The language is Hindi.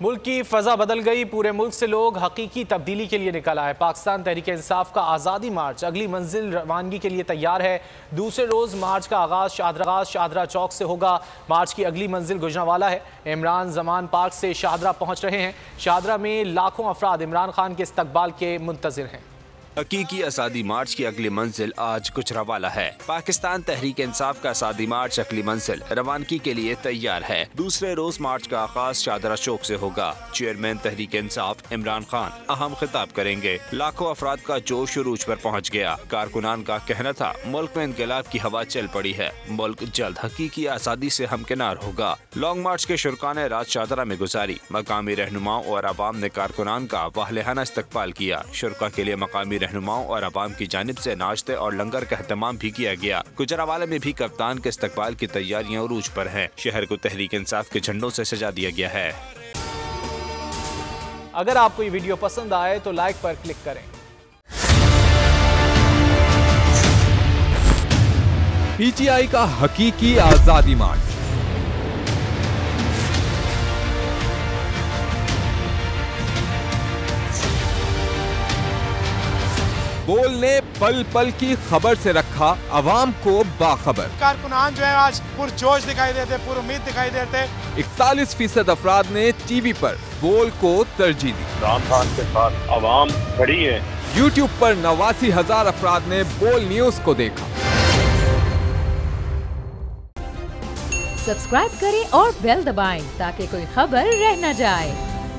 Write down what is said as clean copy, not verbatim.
मुल्क की फ़ज़ा बदल गई। पूरे मुल्क से लोग हकीकी तब्दीली के लिए निकल आए। पाकिस्तान तहरीक इंसाफ का आज़ादी मार्च अगली मंजिल रवानगी के लिए तैयार है। दूसरे रोज़ मार्च का आगाज़ शाहदरा चौक से होगा। मार्च की अगली मंजिल गुजरांवाला है। इमरान ज़मान पार्क से शाहदरा पहुँच रहे हैं। शाहदरा में लाखों अफराद इमरान खान के इस्तकबाल के मुंतज़िर हैं। हकीकी आज़ादी मार्च की अगली मंजिल आज गुजरांवाला है। पाकिस्तान तहरीक इंसाफ का आज़ादी मार्च अगली मंजिल रवानगी के लिए तैयार है। दूसरे रोज मार्च का आगाज शाहदरा चौक से होगा। चेयरमैन तहरीक इंसाफ इमरान खान अहम खिताब करेंगे। लाखों अफराद का जोश उरूज पर पहुँच गया। कारकुनान का कहना था मुल्क में इनकलाब की हवा चल पड़ी है। मुल्क जल्द हकीकी आज़ादी से हमकिनार होगा। लॉन्ग मार्च के शुरका ने रात शाहदरा में गुजारी। मकामी रहनुमाओं और अवाम ने कारकुनान का वाहियाना इस्तकबाल किया। शुरका के लिए मकामी रहनुमाओं और अवाम की जानिब से नाश्ते और लंगर का एहतमाम भी किया गया। गुजरांवाला में भी कप्तान के इस्तकबाल की तैयारियां उरूज पर हैं। शहर को तहरीक इंसाफ के झंडों से सजा दिया गया है। अगर आपको ये वीडियो पसंद आए तो लाइक पर क्लिक करें। पीटीआई का हकीकी आजादी मार्च। बोल ने पल पल की खबर से रखा अवाम को बाखबर। कारकुनान जो है आज पुरजोश दिखाई देते, पुरुम्मीद दिखाई देते। 41% अफराद ने टीवी पर बोल को तरजीह दी। इमरान खान के साथ अवाम खड़ी है। यूट्यूब पर 89,000 अफराद ने बोल न्यूज को देखा। सब्सक्राइब करें और बेल दबाएं ताकि कोई खबर रह न जाए।